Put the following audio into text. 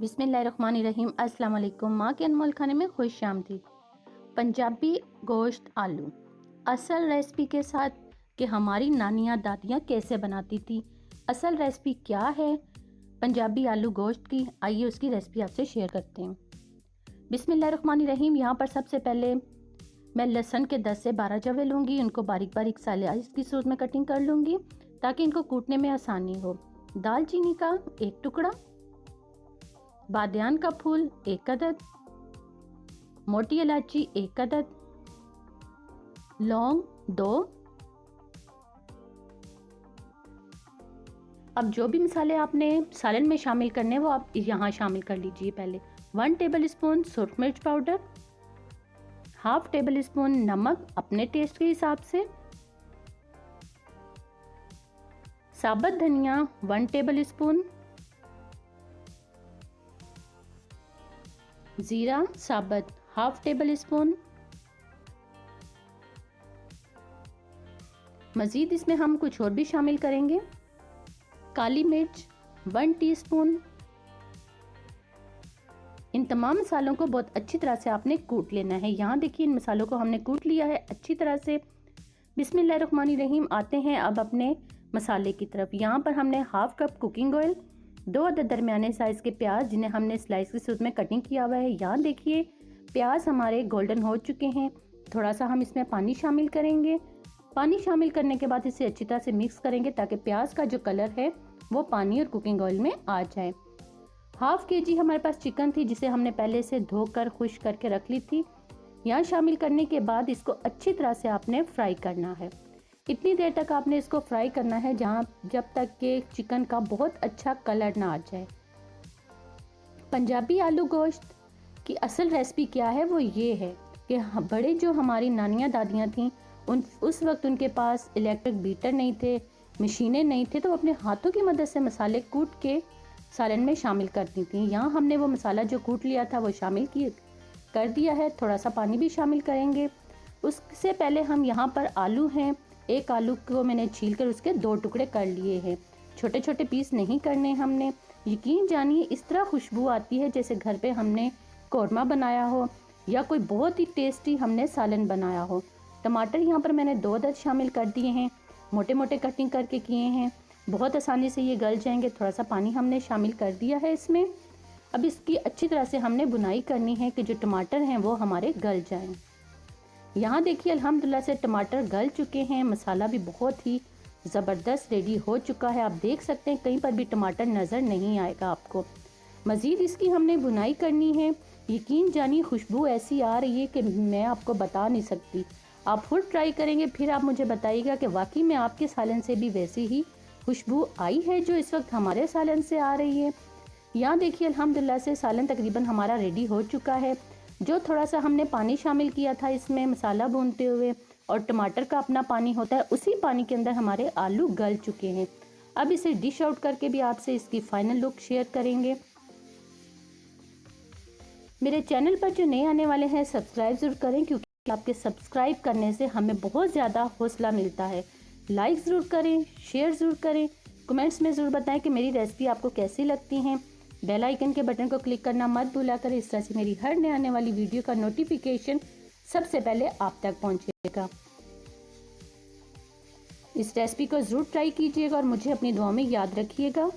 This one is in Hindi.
बिस्मिल्लाहिर्रहमानिर्रहीम। अस्सलाम वालेकुम। माँ के अनमोल खाने में खुश आमदीद। पंजाबी गोश्त आलू असल रेसिपी के साथ कि हमारी नानियाँ दादियाँ कैसे बनाती थी। असल रेसिपी क्या है पंजाबी आलू गोश्त की, आइए उसकी रेसिपी आपसे शेयर करते हैं। बिस्मिल्लाहिर्रहमानिर्रहीम। यहाँ पर सबसे पहले मैं लहसुन के 10 से 12 जवे लूँगी। उनको बारीक बारीक स्लाइस की सूरत में कटिंग कर लूँगी ताकि इनको कूटने में आसानी हो। दालचीनी का 1 टुकड़ा, बादियान का फूल 1 अदद, मोटी इलायची 1 अदद, लौंग 2। अब जो भी मसाले आपने सालन में शामिल करने वो आप यहाँ शामिल कर लीजिए। पहले 1 टेबल स्पून सुरख मिर्च पाउडर, हाफ टेबल स्पून नमक अपने टेस्ट के हिसाब से, साबुत धनिया 1 टेबल स्पून, जीरा साबुत हाफ टेबल स्पून। मज़ीद इसमें हम कुछ और भी शामिल करेंगे। काली मिर्च 1 टीस्पून। इन तमाम मसालों को बहुत अच्छी तरह से आपने कूट लेना है। यहाँ देखिए इन मसालों को हमने कूट लिया है अच्छी तरह से। बिस्मिल्लाहिर्रहमानिर्रहीम। आते हैं अब अपने मसाले की तरफ। यहाँ पर हमने हाफ कप कुकिंग ऑयल, 2 अदद दरमियाने साइज़ के प्याज जिन्हें हमने स्लाइस की सूरत में कटिंग किया हुआ है। यहाँ देखिए प्याज हमारे गोल्डन हो चुके हैं। थोड़ा सा हम इसमें पानी शामिल करेंगे। पानी शामिल करने के बाद इसे अच्छी तरह से मिक्स करेंगे ताकि प्याज का जो कलर है वो पानी और कुकिंग ऑयल में आ जाए। हाफ केजी हमारे पास चिकन थी जिसे हमने पहले से धोकर खुश करके रख ली थी। यहाँ शामिल करने के बाद इसको अच्छी तरह से आपने फ्राई करना है। इतनी देर तक आपने इसको फ्राई करना है जब तक कि चिकन का बहुत अच्छा कलर ना आ जाए। पंजाबी आलू गोश्त की असल रेसिपी क्या है वो ये है कि बड़े जो हमारी नानियाँ दादियाँ थीं उस वक्त उनके पास इलेक्ट्रिक बीटर नहीं थे, मशीनें नहीं थे, तो अपने हाथों की मदद से मसाले कूट के सालन में शामिल करती थी। यहाँ हमने वो मसाला जो कूट लिया था वो शामिल कर दिया है। थोड़ा सा पानी भी शामिल करेंगे। उससे पहले हम यहाँ पर आलू हैं, 1 आलू को मैंने छील कर उसके 2 टुकड़े कर लिए हैं। छोटे छोटे पीस नहीं करने हमने। यकीन जानिए इस तरह खुशबू आती है जैसे घर पे हमने कौरमा बनाया हो या कोई बहुत ही टेस्टी हमने सालन बनाया हो। टमाटर यहाँ पर मैंने 2 अदद शामिल कर दिए हैं, मोटे मोटे कटिंग करके किए हैं। बहुत आसानी से ये गल जाएंगे। थोड़ा सा पानी हमने शामिल कर दिया है इसमें। अब इसकी अच्छी तरह से हमने बुनाई करनी है कि जो टमाटर हैं वो हमारे गल जाएं। यहाँ देखिए अल्हम्दुलिल्लाह से टमाटर गल चुके हैं। मसाला भी बहुत ही ज़बरदस्त रेडी हो चुका है। आप देख सकते हैं कहीं पर भी टमाटर नज़र नहीं आएगा आपको। मज़ीद इसकी हमने बुनाई करनी है। यकीन जानिए खुशबू ऐसी आ रही है कि मैं आपको बता नहीं सकती। आप खुद ट्राई करेंगे फिर आप मुझे बताइएगा कि वाकई में आपके सालन से भी वैसी ही खुशबू आई है जो इस वक्त हमारे सालन से आ रही है। यहाँ देखिए अल्हम्दुलिल्लाह से सालन तकरीबन हमारा रेडी हो चुका है। जो थोड़ा सा हमने पानी शामिल किया था इसमें मसाला भूनते हुए और टमाटर का अपना पानी होता है, उसी पानी के अंदर हमारे आलू गल चुके हैं। अब इसे डिश आउट करके भी आपसे इसकी फाइनल लुक शेयर करेंगे। मेरे चैनल पर जो नए आने वाले हैं सब्सक्राइब ज़रूर करें क्योंकि आपके सब्सक्राइब करने से हमें बहुत ज़्यादा हौसला मिलता है। लाइक ज़रूर करें, शेयर ज़रूर करें, कमेंट्स में ज़रूर बताएं कि मेरी रेसिपी आपको कैसी लगती हैं। बेल आइकन के बटन को क्लिक करना मत भूला करें। इस तरह से मेरी हर नए आने वाली वीडियो का नोटिफिकेशन सबसे पहले आप तक पहुंचेगा। इस रेसिपी को ज़रूर ट्राई कीजिएगा और मुझे अपनी दुआ में याद रखिएगा।